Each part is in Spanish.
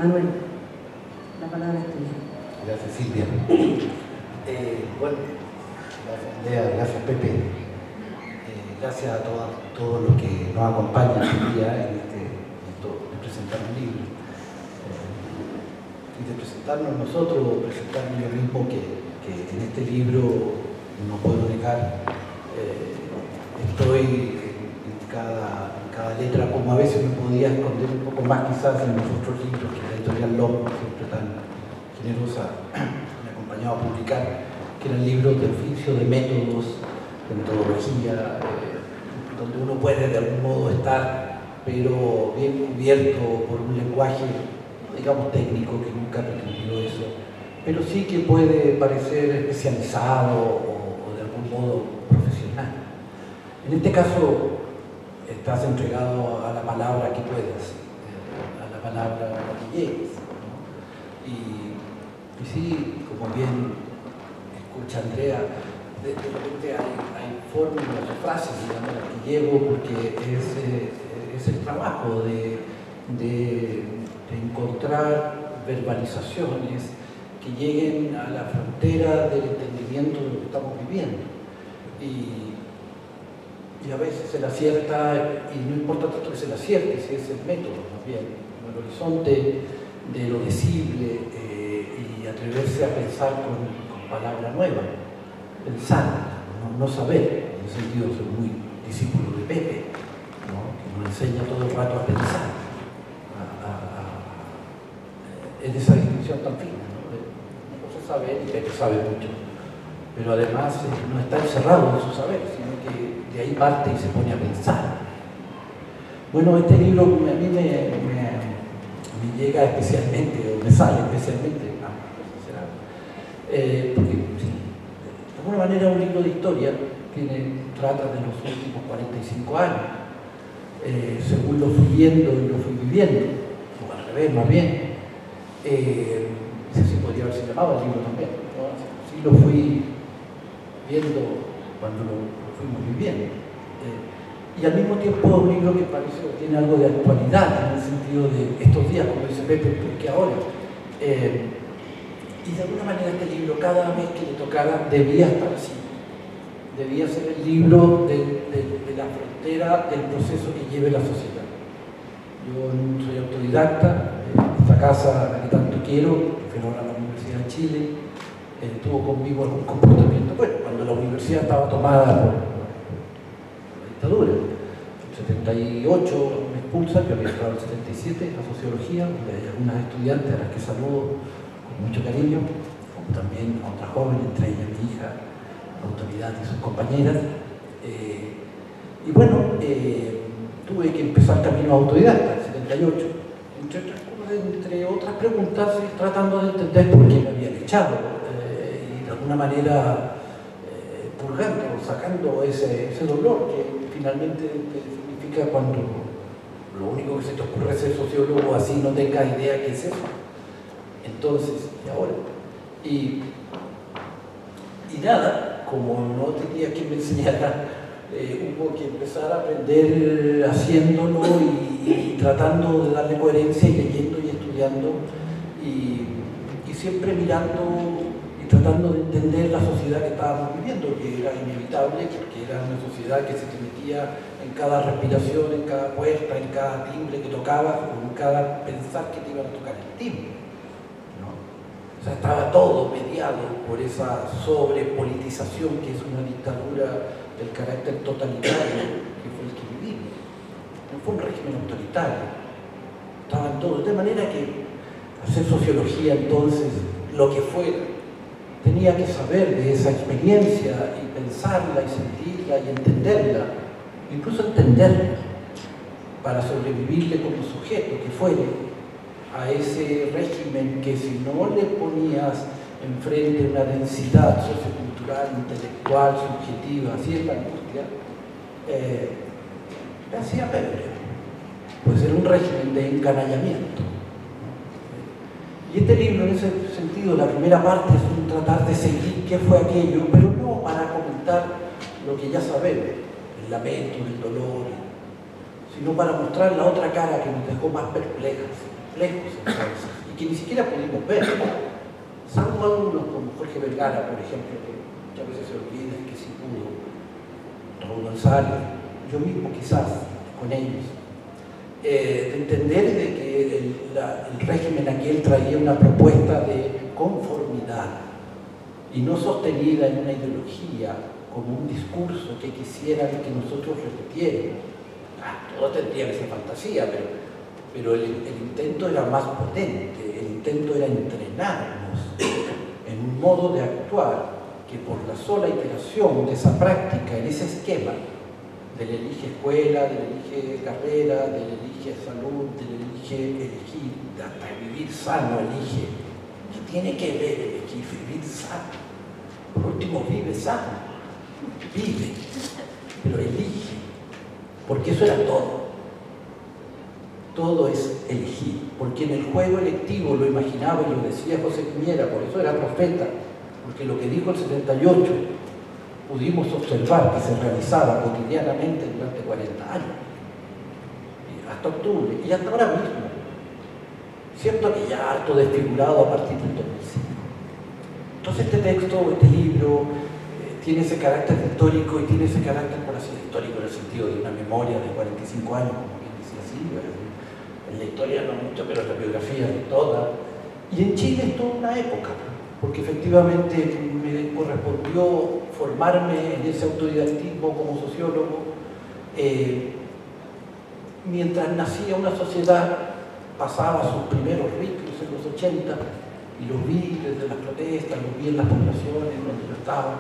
Manuel, la palabra es tuya. Gracias, Silvia. Bueno, gracias Andrea, gracias Pepe. Gracias a todos los que nos acompañan hoy día en esto de presentar un libro. Y de presentarnos nosotros, presentarme yo mismo que en este libro no puedo negar, estoy en cada letra, como a veces me podía esconder un poco más quizás en los otros libros que la editorial Lomo, siempre tan generosa, me ha acompañado a publicar, que eran libros de oficio, de métodos, de metodología, donde uno puede de algún modo estar, pero bien cubierto por un lenguaje, digamos, técnico, que nunca pretendió eso, pero sí que puede parecer especializado o de algún modo profesional. En este caso, estás entregado a la palabra que puedas, a la palabra a la que llegues, ¿no? Y sí, como bien escucha Andrea, de repente hay fórmulas o frases, digamos, a las que llego, porque es el trabajo de encontrar verbalizaciones que lleguen a la frontera del entendimiento de lo que estamos viviendo. Y a veces se le acierta, y no importa tanto que se le acierte, si es el método, más bien, el horizonte de lo decible, y atreverse a pensar con palabra nueva, pensar, no saber. En ese sentido soy muy discípulo de Pepe, ¿no? Que nos enseña todo el rato a pensar, en esa distinción tan fina, ¿no? Una cosa es saber, y Pepe sabe mucho, pero además no está encerrado en su saber, sino que de ahí parte y se pone a pensar. Bueno, este libro a mí me llega especialmente, o me sale especialmente, porque sí, de alguna manera es un libro de historia, trata de los últimos 45 años, según lo fui viendo y lo fui viviendo, o al revés más bien. Sí, podría haberse llamado el libro también, ¿no? Sí lo fui viendo cuando lo fuimos viviendo. Y al mismo tiempo un libro que parece que tiene algo de actualidad, en el sentido de estos días, como dice Pepe, porque ahora. Y de alguna manera este libro, cada vez que le tocara, debía estar así. Debía ser el libro de la frontera del proceso que lleve la sociedad. Yo no soy autodidacta, esta casa, la que tanto quiero, prefiero ahora la Universidad de Chile, tuvo conmigo algún comportamiento, bueno, cuando la universidad estaba tomada por la dictadura. En el 78 me expulsan, yo había entrado en el 77 a Sociología, donde hay algunas estudiantes a las que saludo con mucho cariño, como también a otras jóvenes, entre ellas mi hija, la autoridad y sus compañeras. Y bueno, tuve que empezar camino autodidacta, en el 78, entre otras preguntas, tratando de entender por qué me habían echado, y de alguna manera purgando, sacando ese dolor que finalmente significa cuando lo único que se te ocurre es ser sociólogo, así no tengas idea qué es eso. Entonces, y ahora. Y nada, como no tenía quien me enseñara, hubo que empezar a aprender haciéndolo y tratando de darle coherencia y leyendo y estudiando y siempre mirando y tratando de entender la sociedad que estábamos viviendo, que era inevitable, porque era una sociedad que se te metía en cada respiración, en cada puerta, en cada timbre que tocabas, o en cada pensar que te iban a tocar el timbre, ¿no? O sea, estaba todo mediado por esa sobrepolitización que es una dictadura del carácter totalitario que fue el que vivimos. No fue un régimen autoritario, estaban todos, de manera que hacer sociología entonces, lo que fuera, tenía que saber de esa experiencia y pensarla y sentirla y entenderla, incluso entenderla, para sobrevivirle como sujeto que fuere a ese régimen que si no le ponías enfrente una densidad sociocultural, intelectual, subjetiva, así es la angustia, me hacía pebre, pues era un régimen de encanallamiento. Y este libro, en ese sentido, la primera parte es un tratar de seguir qué fue aquello, pero no para comentar lo que ya sabemos, el lamento, el dolor, sino para mostrar la otra cara que nos dejó más perplejas, complejos entonces, y que ni siquiera pudimos ver, salvo algunos como Jorge Vergara, por ejemplo, que muchas veces se olvida que sí pudo, Raúl González, yo mismo quizás con ellos, de entender de que el régimen aquel traía una propuesta de conformidad y no sostenida en una ideología como un discurso que quisieran que nosotros repitiéramos. Todos tendrían esa fantasía, pero el intento era más potente, el intento era entrenarnos en un modo de actuar que por la sola iteración de esa práctica, en ese esquema, del elige escuela, del elige carrera, del elige salud, del elige elegir, hasta vivir sano, elige. ¿Qué tiene que ver elegir vivir sano? Por último, vive sano, vive, pero elige, porque eso era todo. Todo es elegir, porque en el juego electivo lo imaginaba y lo decía José Piñera, por eso era profeta, porque lo que dijo el 78 pudimos observar que se realizaba cotidianamente durante 40 años, hasta octubre y hasta ahora mismo. Cierto que ya harto desfigurado a partir del 2005. Entonces este texto, este libro, tiene ese carácter histórico y tiene ese carácter, por así decirlo, histórico en el sentido de una memoria de 45 años, como quien decía así, en la historia no mucho, pero en la biografía de toda. Y en Chile es toda una época, porque efectivamente me correspondió formarme en ese autodidactismo como sociólogo, mientras nacía una sociedad, pasaba sus primeros ritos en los 80, y los vi desde las protestas, los vi en las poblaciones donde yo estaba,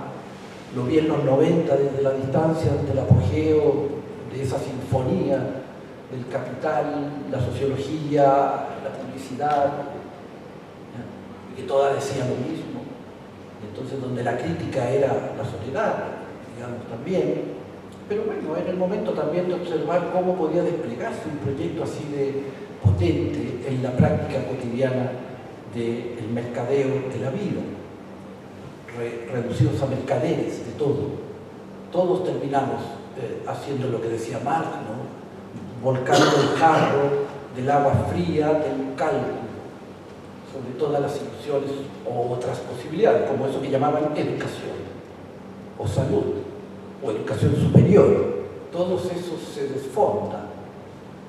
lo vi en los 90 desde la distancia, desde el apogeo de esa sinfonía del capital, la sociología, la publicidad, y que todas decían lo mismo. Entonces, donde la crítica era la soledad, digamos, también. Pero bueno, era el momento también de observar cómo podía desplegarse un proyecto así de potente en la práctica cotidiana del mercadeo de la vida, reducidos a mercaderes de todo. Todos terminamos haciendo lo que decía Marx, ¿no? Volcando el jarro del agua fría del cálculo sobre todas las ilusiones o otras posibilidades, como eso que llamaban educación, o salud, o educación superior. Todos esos se desfondan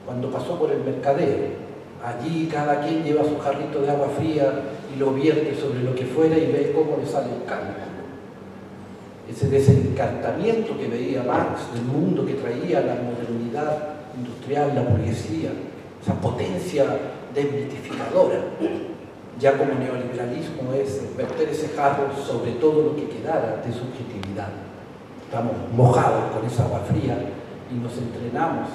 cuando pasó por el mercadeo. Allí cada quien lleva su jarrito de agua fría y lo vierte sobre lo que fuera y ve cómo le sale el cálculo. Ese desencantamiento que veía Marx del mundo que traía la modernidad industrial, la burguesía, esa potencia desmitificadora, ya como neoliberalismo es verter ese jarro sobre todo lo que quedara de subjetividad. Estamos mojados con esa agua fría y nos entrenamos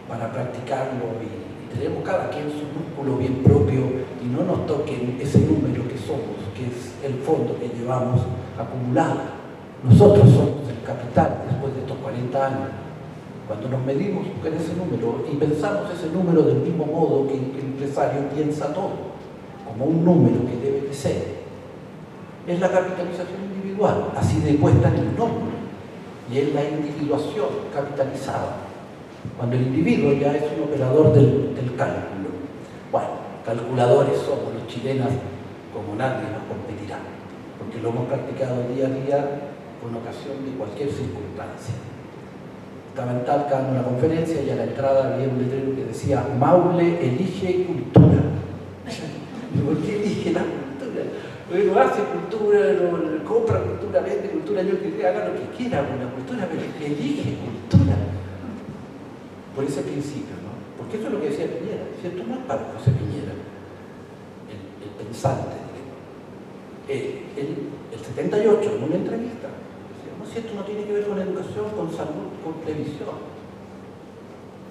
para practicarlo y tenemos cada quien su músculo bien propio y no nos toquen ese número que somos, que es el fondo que llevamos acumulado. Nosotros somos el capital después de estos 40 años. Cuando nos medimos con ese número y pensamos ese número del mismo modo que el empresario piensa todo, como un número que debe de ser, es la capitalización individual, así de puesta en el nombre, y es la individuación capitalizada. Cuando el individuo ya es un operador del cálculo. Bueno, calculadores somos los chilenos como nadie nos competirá, porque lo hemos practicado día a día con ocasión de cualquier circunstancia. Estaba en Talca en una conferencia y a la entrada había un letrero que decía Maule elige cultura. ¿Por qué elige la cultura? Porque no hace cultura, no compra cultura, vende cultura, yo que haga lo que quiera con la cultura, pero elige cultura. Por ese principio, ¿no? Porque eso es lo que decía Piñera, ¿cierto? No es para José Piñera, el pensante, digamos. El 78, en una entrevista, decía, no, si esto no tiene que ver con educación, con salud, con previsión.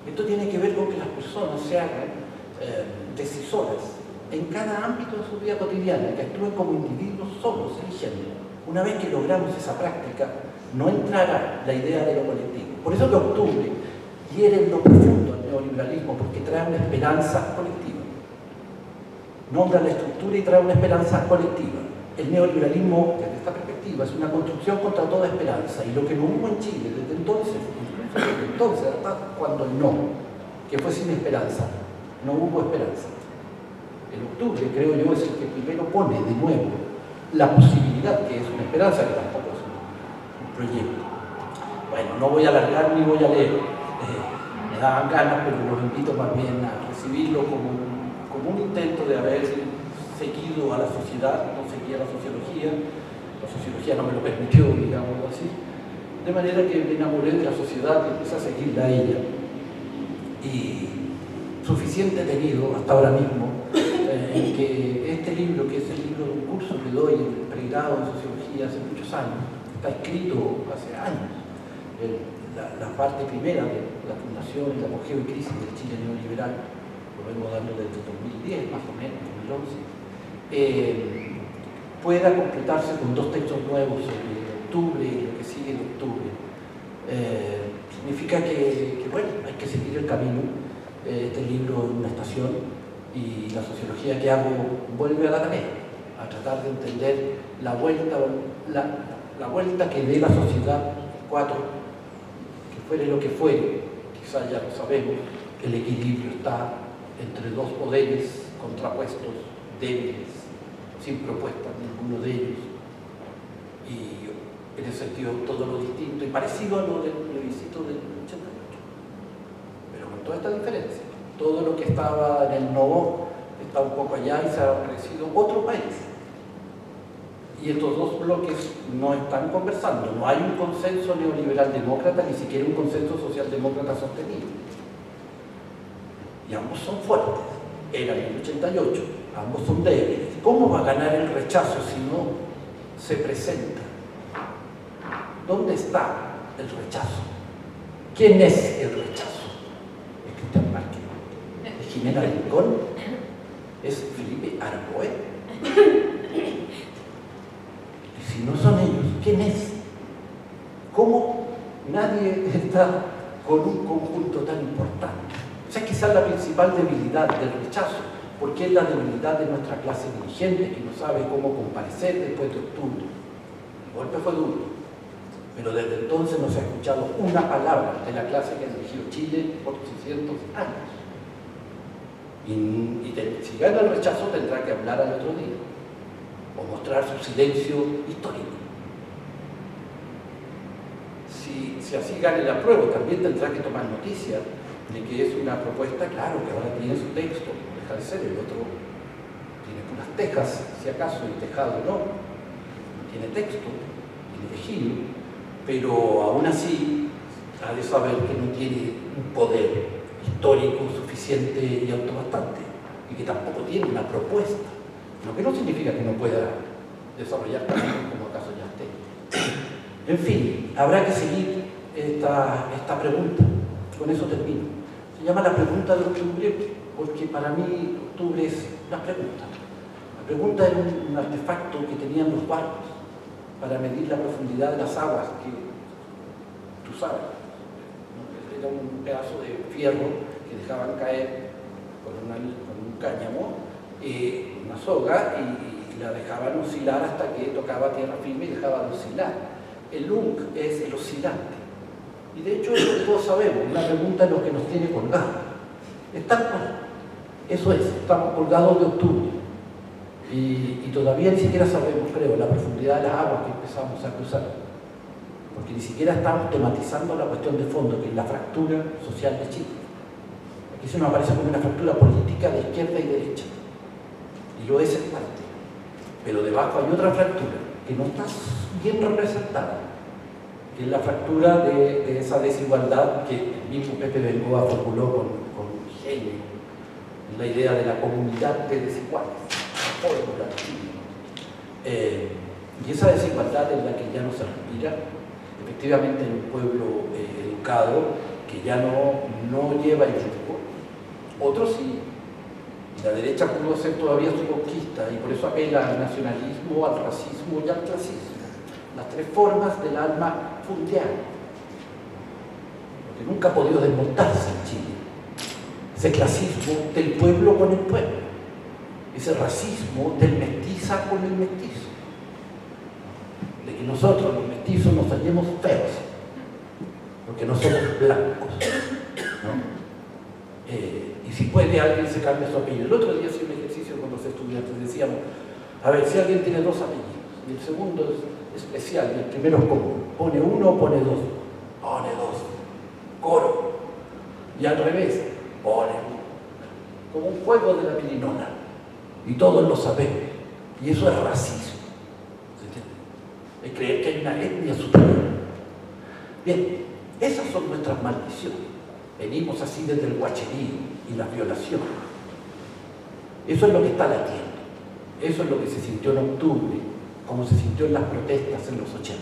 Esto tiene que ver con que las personas se hagan decisoras en cada ámbito de su vida cotidiana, que actúen como individuos solos, eligiendo. Una vez que logramos esa práctica, no entrará la idea de lo colectivo. Por eso que octubre hiere en lo profundo el neoliberalismo, porque trae una esperanza colectiva. Nombra la estructura y trae una esperanza colectiva. El neoliberalismo, desde esta perspectiva, es una construcción contra toda esperanza, y lo que no hubo en Chile desde entonces, hasta cuando no, que fue sin esperanza, no hubo esperanza. octubre, creo yo, es el que primero pone de nuevo la posibilidad, que es una esperanza, que tampoco es un proyecto. Bueno, no voy a alargar ni voy a leer, me daban ganas, pero los invito más bien a recibirlo como un intento de haber seguido a la sociedad, no seguía la sociología no me lo permitió, digamos así, de manera que me enamoré de la sociedad y empecé a seguirla a ella. Y suficiente he tenido hasta ahora mismo en que este libro, que es el libro de un curso que doy en el pregrado en sociología hace muchos años, está escrito hace años, la parte primera de la fundación, el apogeo y crisis del Chile neoliberal, lo vengo dando desde el 2010 más o menos, 2011, pueda completarse con dos textos nuevos sobre octubre y lo que sigue de octubre. Significa que, bueno, hay que seguir el camino. Este libro en una estación y la sociología que hago vuelve a la tarea, a tratar de entender la vuelta que dé la sociedad 4, que fuere lo que fuere, quizás ya lo sabemos, el equilibrio está entre dos poderes contrapuestos, débiles, sin propuesta ninguno de ellos, y en ese sentido todo lo distinto y parecido a lo del plebiscito del 88, pero con toda esta diferencia. Todo lo que estaba en el no está un poco allá y se ha ofrecido otro país. Y estos dos bloques no están conversando, no hay un consenso neoliberal demócrata, ni siquiera un consenso socialdemócrata sostenido. Y ambos son fuertes, eran en el 88, ambos son débiles. ¿Cómo va a ganar el rechazo si no se presenta? ¿Dónde está el rechazo? ¿Quién es el rechazo? ¿Es Cristian Márquez? ¿Es Jimena Rincón? ¿Es Felipe Arboe? Y si no son ellos, ¿quién es? ¿Cómo nadie está con un conjunto tan importante? Esa es quizás la principal debilidad del rechazo, porque es la debilidad de nuestra clase dirigente, que no sabe cómo comparecer después de octubre. El golpe fue duro, pero desde entonces no se ha escuchado una palabra de la clase que ha dirigido Chile por 600 años. Si gana el rechazo tendrá que hablar al otro día, o mostrar su silencio histórico. Si así gane la prueba, también tendrá que tomar noticia de que es una propuesta, claro, que ahora tiene su texto, deja de ser, el otro tiene unas tejas, si acaso, el tejado no tiene texto, tiene tejido, pero aún así ha de saber que no tiene un poder histórico suficiente y autobastante, y que tampoco tiene una propuesta, lo que no significa que no pueda desarrollar caminos como acaso ya esté. En fin, habrá que seguir esta pregunta, con eso termino. Se llama la pregunta de octubre porque para mí octubre es una pregunta. La pregunta era un artefacto que tenían los barcos para medir la profundidad de las aguas, que tú sabes, ¿no? Era un pedazo de fierro que dejaban caer con un cáñamo, una soga, y la dejaban oscilar hasta que tocaba tierra firme y dejaba de oscilar. El lunk es el oscilante. Y de hecho es lo que todos sabemos, una pregunta es lo que nos tiene colgados. Eso es, estamos colgados de octubre. Y todavía ni siquiera sabemos, creo, la profundidad de las aguas que empezamos a cruzar. Porque ni siquiera estamos tematizando la cuestión de fondo, que es la fractura social de Chile. Aquí se nos aparece como una fractura política de izquierda y derecha. Y lo es en parte. Pero debajo hay otra fractura que no está bien representada, que es la fractura de esa desigualdad que el mismo Pepe Bengoa formuló con genio, la idea de la comunidad de desiguales, y esa desigualdad es la que ya no se respira, efectivamente, en un pueblo educado que ya no lleva el yugo. Otros sí. La derecha pudo hacer todavía su conquista y por eso apela al nacionalismo, al racismo y al clasismo, las tres formas del alma fundiana, porque nunca ha podido desmontarse en Chile ese clasismo del pueblo con el pueblo, ese racismo del mestiza con el mestizo, de que nosotros los mestizos nos hallemos feos porque no somos blancos, ¿no? Y si puede alguien se cambia su apellido. El otro día hice un ejercicio con los decíamos, a ver, si alguien tiene 2 apellidos, y el segundo es especial, y el primero es común, ¿pone 1 o pone 2? Pone 2, coro. Y al revés, pone 1. Como un juego de la pirinola. Y todos lo sabemos. Y eso es racismo. ¿Se entiende? Es creer que hay una etnia superior. Bien, esas son nuestras maldiciones. Venimos así desde el guacherío y la violación. Eso es lo que está latiendo. Eso es lo que se sintió en octubre, como se sintió en las protestas en los 80.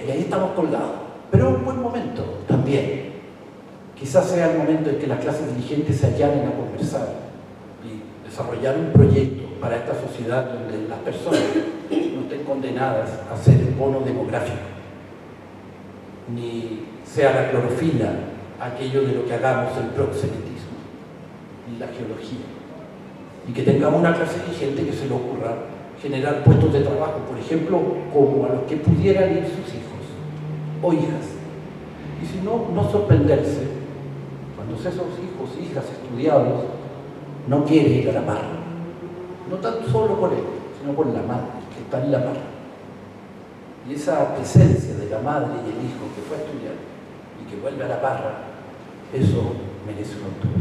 Y ahí estamos colgados. Pero es un buen momento también. Quizás sea el momento en que las clases dirigentes se allanen a conversar y desarrollar un proyecto para esta sociedad donde las personas no estén condenadas a ser el bono demográfico, ni sea la clorofila aquello de lo que hagamos el proxenetismo, ni la geología. Y que tengamos una clase dirigente que se le ocurra generar puestos de trabajo, por ejemplo, como a los que pudieran ir sus hijos o hijas. Y si no, no sorprenderse cuando esos hijos e hijas estudiados no quieren ir a la mar. No tan solo por él, sino por la madre, que está en la mar. Y esa presencia de la madre y el hijo que fue a estudiar y que vuelve a la parra, eso merece un autor.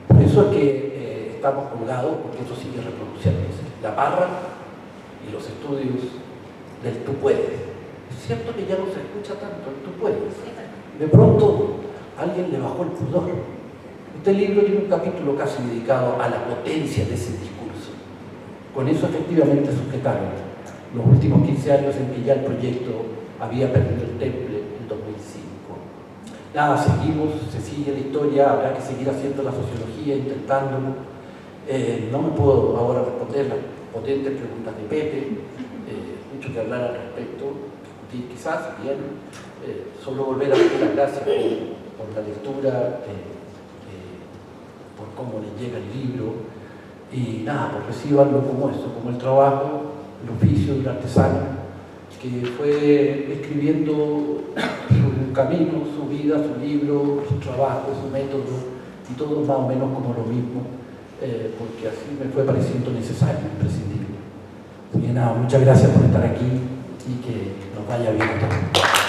Por eso es que estamos colgados, porque eso sigue reproduciéndose. La parra y los estudios del tú puedes. Es cierto que ya no se escucha tanto el tú puedes. De pronto alguien le bajó el pudor. Este libro tiene un capítulo casi dedicado a la potencia de ese discurso. Con eso efectivamente sujetaron los últimos 15 años en que ya el proyecto había perdido el temple en 2005. Nada, seguimos, se sigue la historia, habrá que seguir haciendo la sociología, intentándolo. No me puedo ahora responder las potentes preguntas de Pepe, mucho que hablar al respecto, discutir quizás, bien, solo volver a dar las gracias por la lectura, por cómo les llega el libro, y nada, pues recíbanlo como eso, como el trabajo, el oficio del artesano, que fue escribiendo su camino, su vida, su libro, su trabajo, su método, y todo más o menos como lo mismo, porque así me fue pareciendo necesario, imprescindible. Así que nada, muchas gracias por estar aquí y que nos vaya bien a todos.